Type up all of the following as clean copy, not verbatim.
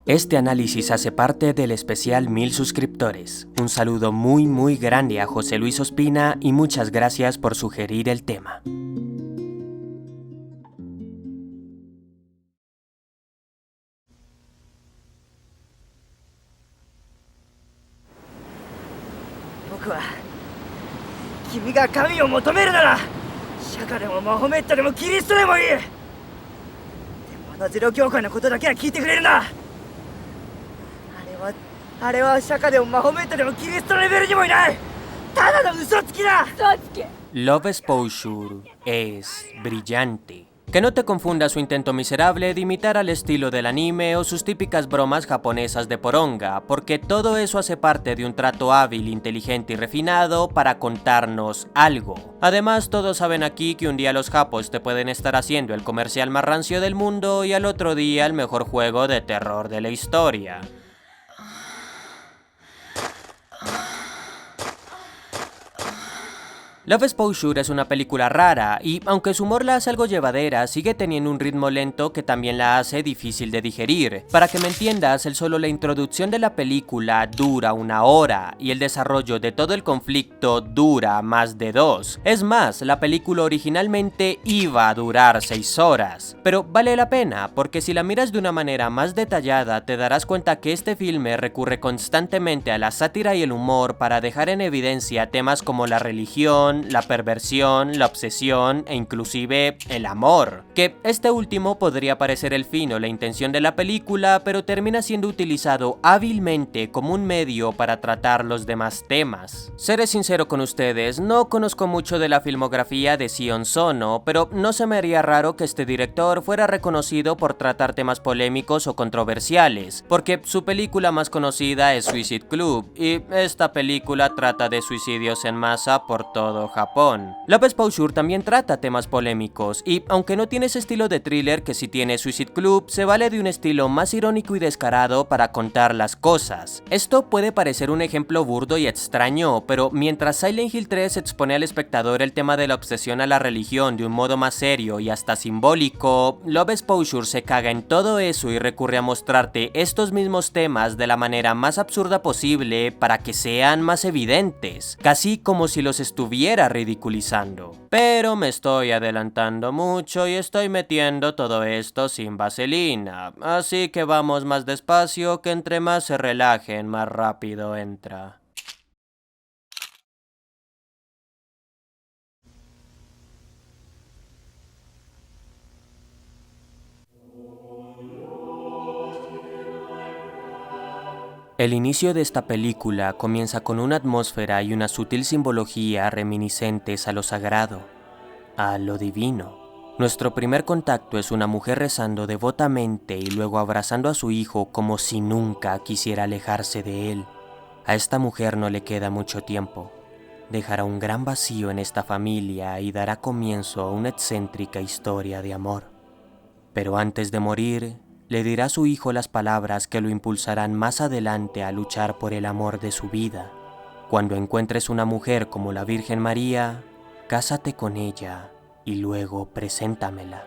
Este análisis hace parte del especial 1000 suscriptores. Un saludo muy grande a José Luis Ospina y muchas gracias por sugerir el tema. Love Exposure es brillante. Que no te confunda su intento miserable de imitar al estilo del anime o sus típicas bromas japonesas de poronga, porque todo eso hace parte de un trato hábil, inteligente y refinado para contarnos algo. Además, todos saben aquí que un día los japos te pueden estar haciendo el comercial más rancio del mundo y al otro día el mejor juego de terror de la historia. Love Exposure es una película rara y, aunque su humor la hace algo llevadera, sigue teniendo un ritmo lento que también la hace difícil de digerir. Para que me entiendas, solo la introducción de la película dura 1 hora y el desarrollo de todo el conflicto dura más de 2. Es más, la película originalmente iba a durar 6 horas. Pero vale la pena, porque si la miras de una manera más detallada, te darás cuenta que este filme recurre constantemente a la sátira y el humor para dejar en evidencia temas como la religión, la perversión, la obsesión e inclusive el amor. Que este último podría parecer el fin o la intención de la película, pero termina siendo utilizado hábilmente como un medio para tratar los demás temas. Seré sincero con ustedes, no conozco mucho de la filmografía de Sion Sono, pero no se me haría raro que este director fuera reconocido por tratar temas polémicos o controversiales, porque su película más conocida es Suicide Club, y esta película trata de suicidios en masa por todo Japón. Love Exposure también trata temas polémicos y, aunque no tiene ese estilo de thriller que sí tiene Suicide Club, se vale de un estilo más irónico y descarado para contar las cosas. Esto puede parecer un ejemplo burdo y extraño, pero mientras Silent Hill 3 expone al espectador el tema de la obsesión a la religión de un modo más serio y hasta simbólico, Love Exposure se caga en todo eso y recurre a mostrarte estos mismos temas de la manera más absurda posible para que sean más evidentes, casi como si los estuviera ridiculizando. Pero me estoy adelantando mucho y estoy metiendo todo esto sin vaselina, así que vamos más despacio, que entre más se relajen, más rápido entra. El inicio de esta película comienza con una atmósfera y una sutil simbología reminiscentes a lo sagrado, a lo divino. Nuestro primer contacto es una mujer rezando devotamente y luego abrazando a su hijo como si nunca quisiera alejarse de él. A esta mujer no le queda mucho tiempo. Dejará un gran vacío en esta familia y dará comienzo a una excéntrica historia de amor. Pero antes de morir, le dirá a su hijo las palabras que lo impulsarán más adelante a luchar por el amor de su vida. Cuando encuentres una mujer como la Virgen María, cásate con ella y luego preséntamela.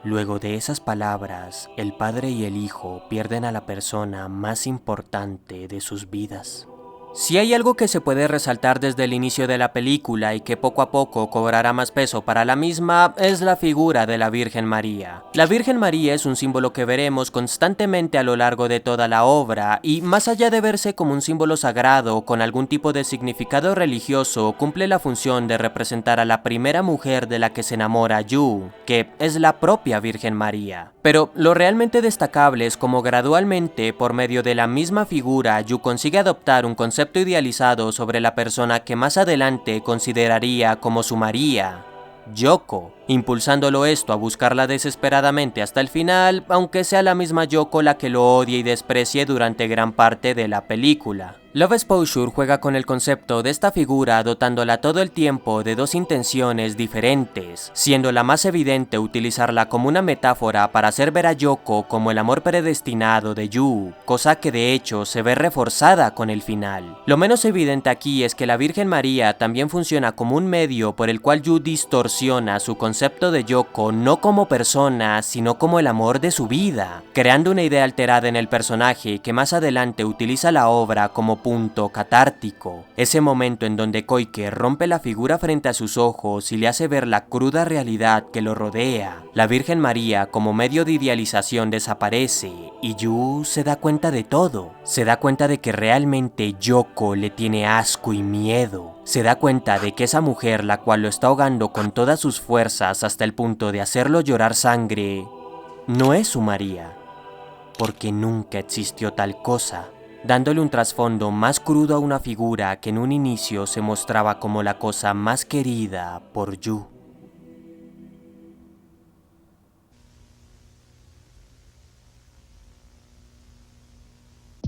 Luego de esas palabras, el padre y el hijo pierden a la persona más importante de sus vidas. Si hay algo que se puede resaltar desde el inicio de la película y que poco a poco cobrará más peso para la misma, es la figura de la Virgen María. La Virgen María es un símbolo que veremos constantemente a lo largo de toda la obra y, más allá de verse como un símbolo sagrado con algún tipo de significado religioso, cumple la función de representar a la primera mujer de la que se enamora Yu, que es la propia Virgen María. Pero lo realmente destacable es cómo gradualmente, por medio de la misma figura, Yu consigue adoptar un concepto idealizado sobre la persona que más adelante consideraría como su María, Yoko, impulsándolo esto a buscarla desesperadamente hasta el final, aunque sea la misma Yoko la que lo odie y desprecie durante gran parte de la película. Love Exposure juega con el concepto de esta figura dotándola todo el tiempo de dos intenciones diferentes, siendo la más evidente utilizarla como una metáfora para hacer ver a Yoko como el amor predestinado de Yu, cosa que de hecho se ve reforzada con el final. Lo menos evidente aquí es que la Virgen María también funciona como un medio por el cual Yu distorsiona su concepto concepto de Yoko no como persona, sino como el amor de su vida, creando una idea alterada en el personaje que más adelante utiliza la obra como punto catártico. Ese momento en donde Koike rompe la figura frente a sus ojos y le hace ver la cruda realidad que lo rodea. La Virgen María como medio de idealización desaparece y Yu se da cuenta de todo. Se da cuenta de que realmente Yoko le tiene asco y miedo. Se da cuenta de que esa mujer, la cual lo está ahogando con todas sus fuerzas hasta el punto de hacerlo llorar sangre, no es su María, porque nunca existió tal cosa, dándole un trasfondo más crudo a una figura que en un inicio se mostraba como la cosa más querida por Yu.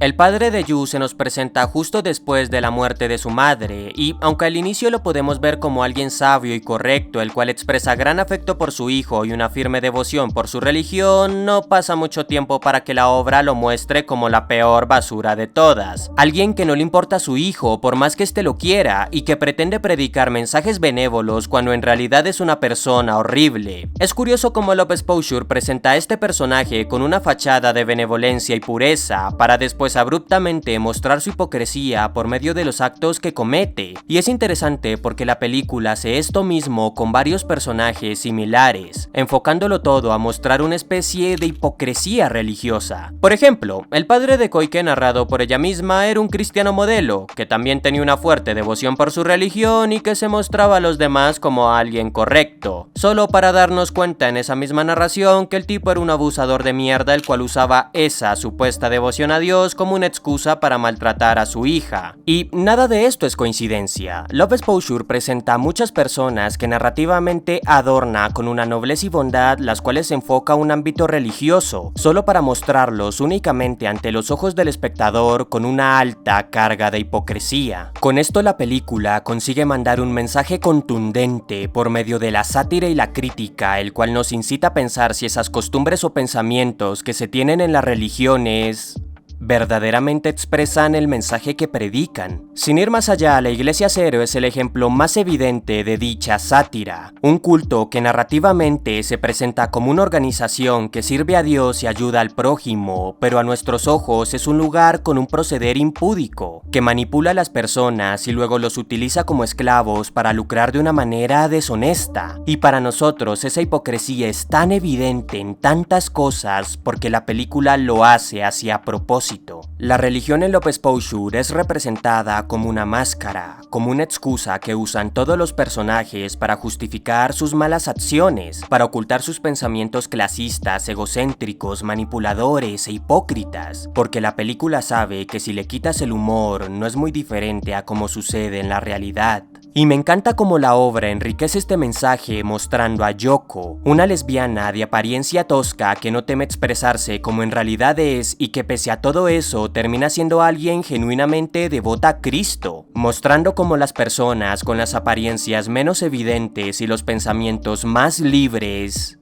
El padre de Yu se nos presenta justo después de la muerte de su madre, y aunque al inicio lo podemos ver como alguien sabio y correcto, el cual expresa gran afecto por su hijo y una firme devoción por su religión, no pasa mucho tiempo para que la obra lo muestre como la peor basura de todas. Alguien que no le importa a su hijo por más que éste lo quiera, y que pretende predicar mensajes benévolos cuando en realidad es una persona horrible. Es curioso cómo Love Exposure presenta a este personaje con una fachada de benevolencia y pureza, para después abruptamente mostrar su hipocresía por medio de los actos que comete, y es interesante porque la película hace esto mismo con varios personajes similares, enfocándolo todo a mostrar una especie de hipocresía religiosa. Por ejemplo, el padre de Koike, narrado por ella misma, era un cristiano modelo, que también tenía una fuerte devoción por su religión y que se mostraba a los demás como alguien correcto, solo para darnos cuenta en esa misma narración que el tipo era un abusador de mierda, el cual usaba esa supuesta devoción a Dios como una excusa para maltratar a su hija. Y nada de esto es coincidencia. Love Exposure presenta a muchas personas que narrativamente adorna con una nobleza y bondad, las cuales se enfoca a un ámbito religioso, solo para mostrarlos únicamente ante los ojos del espectador con una alta carga de hipocresía. Con esto la película consigue mandar un mensaje contundente por medio de la sátira y la crítica, el cual nos incita a pensar si esas costumbres o pensamientos que se tienen en las religiones verdaderamente expresan el mensaje que predican. Sin ir más allá, la Iglesia Cero es el ejemplo más evidente de dicha sátira, un culto que narrativamente se presenta como una organización que sirve a Dios y ayuda al prójimo, pero a nuestros ojos es un lugar con un proceder impúdico, que manipula a las personas y luego los utiliza como esclavos para lucrar de una manera deshonesta. Y para nosotros esa hipocresía es tan evidente en tantas cosas porque la película lo hace así a propósito. La religión en Love Exposure es representada como una máscara, como una excusa que usan todos los personajes para justificar sus malas acciones, para ocultar sus pensamientos clasistas, egocéntricos, manipuladores e hipócritas, porque la película sabe que si le quitas el humor no es muy diferente a como sucede en la realidad. Y me encanta cómo la obra enriquece este mensaje mostrando a Yoko, una lesbiana de apariencia tosca que no teme expresarse como en realidad es y que pese a todo eso termina siendo alguien genuinamente devota a Cristo, mostrando cómo las personas con las apariencias menos evidentes y los pensamientos más libres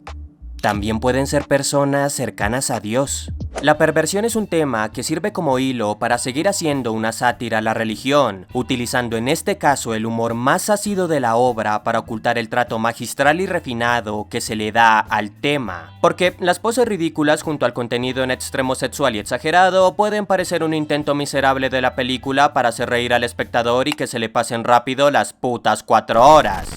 también pueden ser personas cercanas a Dios. La perversión es un tema que sirve como hilo para seguir haciendo una sátira a la religión, utilizando en este caso el humor más ácido de la obra para ocultar el trato magistral y refinado que se le da al tema. Porque las poses ridículas junto al contenido en extremo sexual y exagerado pueden parecer un intento miserable de la película para hacer reír al espectador y que se le pasen rápido las putas 4 horas.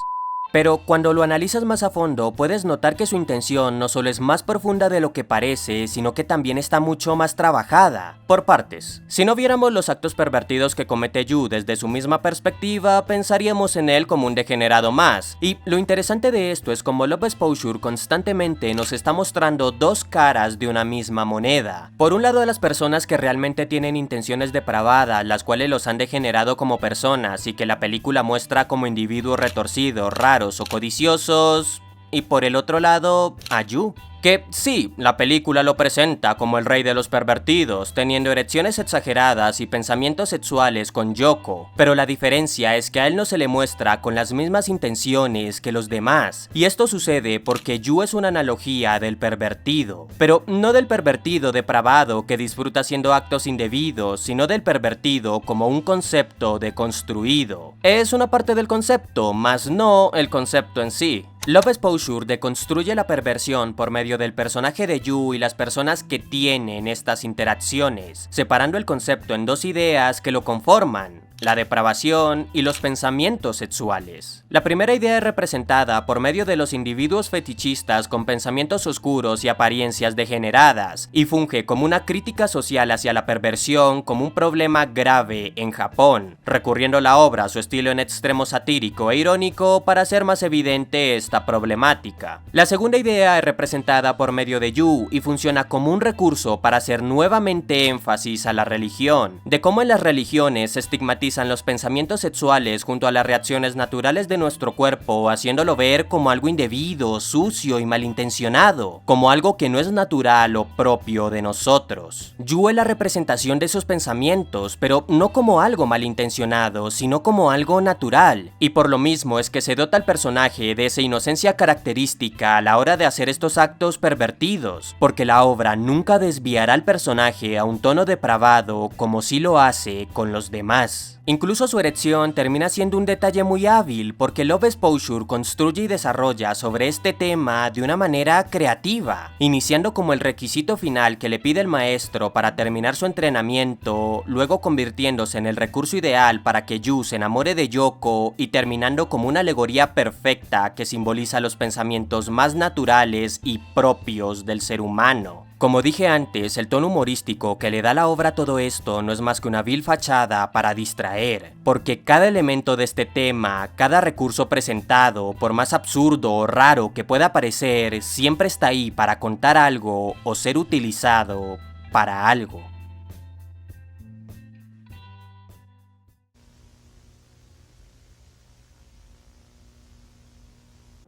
Pero cuando lo analizas más a fondo, puedes notar que su intención no solo es más profunda de lo que parece, sino que también está mucho más trabajada. Por partes. Si no viéramos los actos pervertidos que comete Yu desde su misma perspectiva, pensaríamos en él como un degenerado más. Y lo interesante de esto es como Love Exposure constantemente nos está mostrando dos caras de una misma moneda. Por un lado, a las personas que realmente tienen intenciones depravadas, las cuales los han degenerado como personas y que la película muestra como individuos retorcidos, raros o codiciosos, y por el otro lado, a Yu, que sí, la película lo presenta como el rey de los pervertidos, teniendo erecciones exageradas y pensamientos sexuales con Yoko, pero la diferencia es que a él no se le muestra con las mismas intenciones que los demás, y esto sucede porque Yu es una analogía del pervertido, pero no del pervertido depravado que disfruta haciendo actos indebidos, sino del pervertido como un concepto deconstruido. Es una parte del concepto, mas no el concepto en sí. Love Exposure deconstruye la perversión por medio del personaje de Yu y las personas que tienen estas interacciones, separando el concepto en dos ideas que lo conforman: la depravación y los pensamientos sexuales. La primera idea es representada por medio de los individuos fetichistas con pensamientos oscuros y apariencias degeneradas, y funge como una crítica social hacia la perversión como un problema grave en Japón, recurriendo la obra a su estilo en extremo satírico e irónico para hacer más evidente esta problemática. La segunda idea es representada por medio de Yu y funciona como un recurso para hacer nuevamente énfasis a la religión, de cómo en las religiones se estigmatizan los pensamientos sexuales junto a las reacciones naturales de nuestro cuerpo, haciéndolo ver como algo indebido, sucio y malintencionado, como algo que no es natural o propio de nosotros. Yu es la representación de esos pensamientos, pero no como algo malintencionado, sino como algo natural, y por lo mismo es que se dota al personaje de esa inocencia característica a la hora de hacer estos actos pervertidos, porque la obra nunca desviará al personaje a un tono depravado como si lo hace con los demás. Incluso su erección termina siendo un detalle muy hábil, porque Love Exposure construye y desarrolla sobre este tema de una manera creativa, iniciando como el requisito final que le pide el maestro para terminar su entrenamiento, luego convirtiéndose en el recurso ideal para que Yu se enamore de Yoko y terminando como una alegoría perfecta que simboliza los pensamientos más naturales y propios del ser humano. Como dije antes, el tono humorístico que le da la obra a todo esto no es más que una vil fachada para distraer, porque cada elemento de este tema, cada recurso presentado, por más absurdo o raro que pueda parecer, siempre está ahí para contar algo o ser utilizado para algo.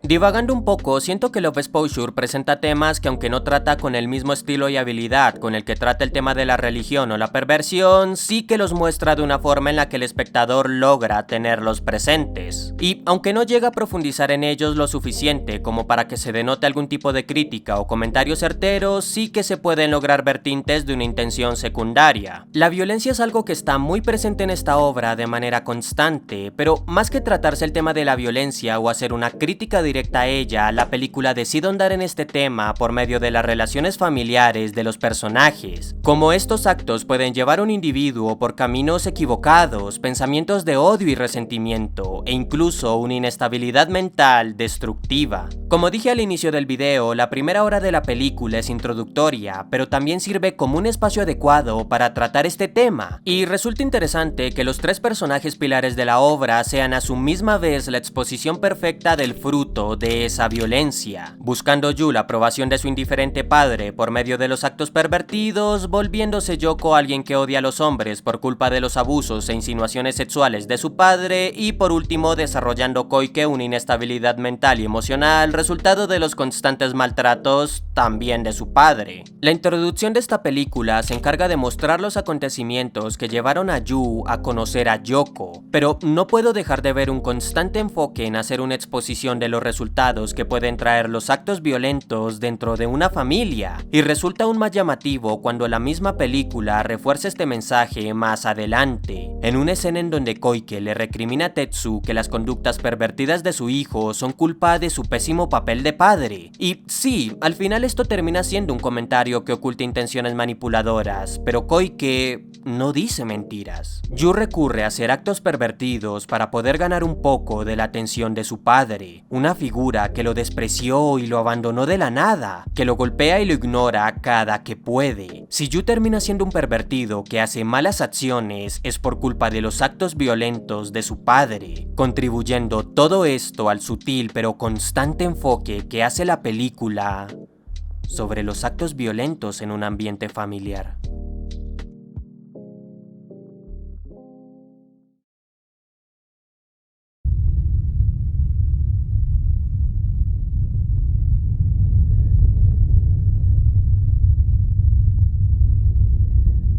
Divagando un poco, siento que Love Exposure presenta temas que, aunque no trata con el mismo estilo y habilidad con el que trata el tema de la religión o la perversión, sí que los muestra de una forma en la que el espectador logra tenerlos presentes. Y aunque no llega a profundizar en ellos lo suficiente como para que se denote algún tipo de crítica o comentario certero, sí que se pueden lograr ver tintes de una intención secundaria. La violencia es algo que está muy presente en esta obra de manera constante, pero más que tratarse el tema de la violencia o hacer una crítica directa a ella, la película decide ahondar en este tema por medio de las relaciones familiares de los personajes, cómo estos actos pueden llevar a un individuo por caminos equivocados, pensamientos de odio y resentimiento, e incluso una inestabilidad mental destructiva. Como dije al inicio del video, la primera hora de la película es introductoria, pero también sirve como un espacio adecuado para tratar este tema, y resulta interesante que los tres personajes pilares de la obra sean a su misma vez la exposición perfecta del fruto de esa violencia, buscando Yu la aprobación de su indiferente padre por medio de los actos pervertidos, volviéndose Yoko alguien que odia a los hombres por culpa de los abusos e insinuaciones sexuales de su padre, y por último desarrollando Koike una inestabilidad mental y emocional resultado de los constantes maltratos también de su padre. La introducción de esta película se encarga de mostrar los acontecimientos que llevaron a Yu a conocer a Yoko, pero no puedo dejar de ver un constante enfoque en hacer una exposición de los resultados que pueden traer los actos violentos dentro de una familia, y resulta aún más llamativo cuando la misma película refuerza este mensaje más adelante, en una escena en donde Koike le recrimina a Tetsu que las conductas pervertidas de su hijo son culpa de su pésimo papel de padre. Y sí, al final esto termina siendo un comentario que oculta intenciones manipuladoras, pero Koike no dice mentiras. Yu recurre a hacer actos pervertidos para poder ganar un poco de la atención de su padre, una figura que lo despreció y lo abandonó de la nada, que lo golpea y lo ignora cada que puede. Si Yu termina siendo un pervertido que hace malas acciones, es por culpa de los actos violentos de su padre, contribuyendo todo esto al sutil pero constante enfoque que hace la película sobre los actos violentos en un ambiente familiar.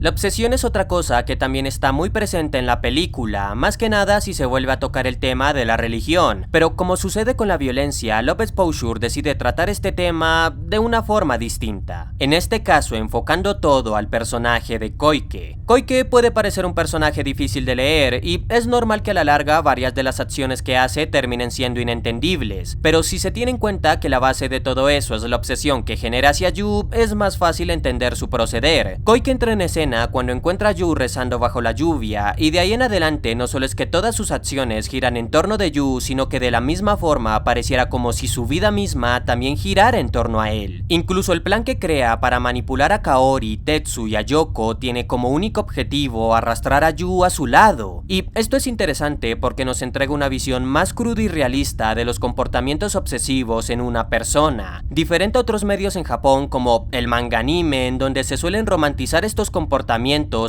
La obsesión es otra cosa que también está muy presente en la película, más que nada si se vuelve a tocar el tema de la religión, pero como sucede con la violencia, Love Exposure decide tratar este tema de una forma distinta. En este caso, enfocando todo al personaje de Koike. Koike puede parecer un personaje difícil de leer y es normal que a la larga varias de las acciones que hace terminen siendo inentendibles, pero si se tiene en cuenta que la base de todo eso es la obsesión que genera hacia Yu, es más fácil entender su proceder. Koike entra en escena cuando encuentra a Yu rezando bajo la lluvia, y de ahí en adelante no solo es que todas sus acciones giran en torno de Yu, sino que de la misma forma pareciera como si su vida misma también girara en torno a él. Incluso el plan que crea para manipular a Kaori, Tetsu y a Yoko tiene como único objetivo arrastrar a Yu a su lado. Y esto es interesante porque nos entrega una visión más cruda y realista de los comportamientos obsesivos en una persona, diferente a otros medios en Japón como el manga anime, en donde se suelen romantizar estos comportamientos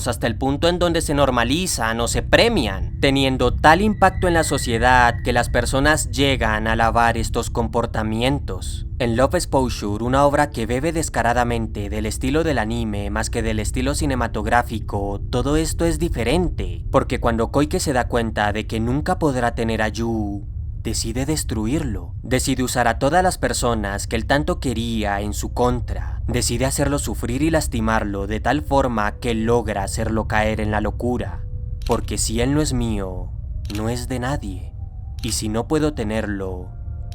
hasta el punto en donde se normalizan o se premian, teniendo tal impacto en la sociedad que las personas llegan a alabar estos comportamientos. En Love Exposure, una obra que bebe descaradamente del estilo del anime más que del estilo cinematográfico, todo esto es diferente, porque cuando Koike se da cuenta de que nunca podrá tener a Yu, decide destruirlo, decide usar a todas las personas que él tanto quería en su contra, decide hacerlo sufrir y lastimarlo de tal forma que logra hacerlo caer en la locura, porque si él no es mío, no es de nadie, y si no puedo tenerlo,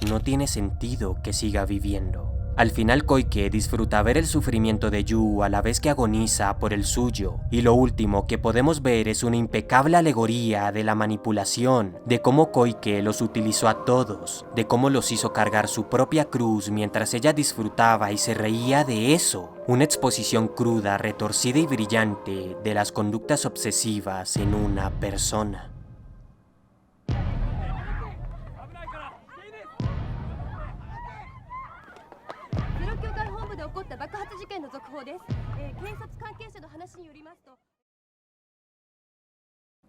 no tiene sentido que siga viviendo. Al final Koike disfruta ver el sufrimiento de Yu a la vez que agoniza por el suyo, y lo último que podemos ver es una impecable alegoría de la manipulación, de cómo Koike los utilizó a todos, de cómo los hizo cargar su propia cruz mientras ella disfrutaba y se reía de eso. Una exposición cruda, retorcida y brillante de las conductas obsesivas en una persona. 起こった爆発事件の続報です。警察関係者の話によりますと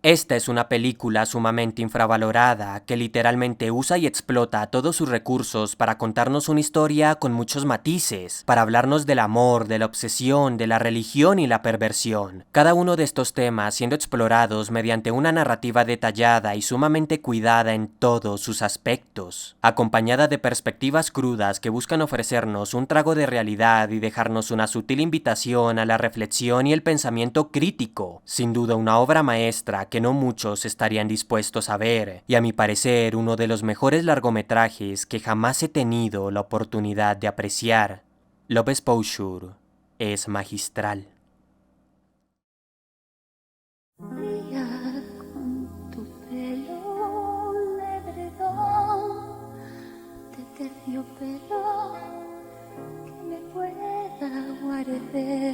Esta es una película sumamente infravalorada que literalmente usa y explota todos sus recursos para contarnos una historia con muchos matices, para hablarnos del amor, de la obsesión, de la religión y la perversión. Cada uno de estos temas siendo explorados mediante una narrativa detallada y sumamente cuidada en todos sus aspectos, acompañada de perspectivas crudas que buscan ofrecernos un trago de realidad y dejarnos una sutil invitación a la reflexión y el pensamiento crítico. Sin duda una obra maestra que no muchos estarían dispuestos a ver, y a mi parecer uno de los mejores largometrajes que jamás he tenido la oportunidad de apreciar. Love Exposure es magistral. Guardar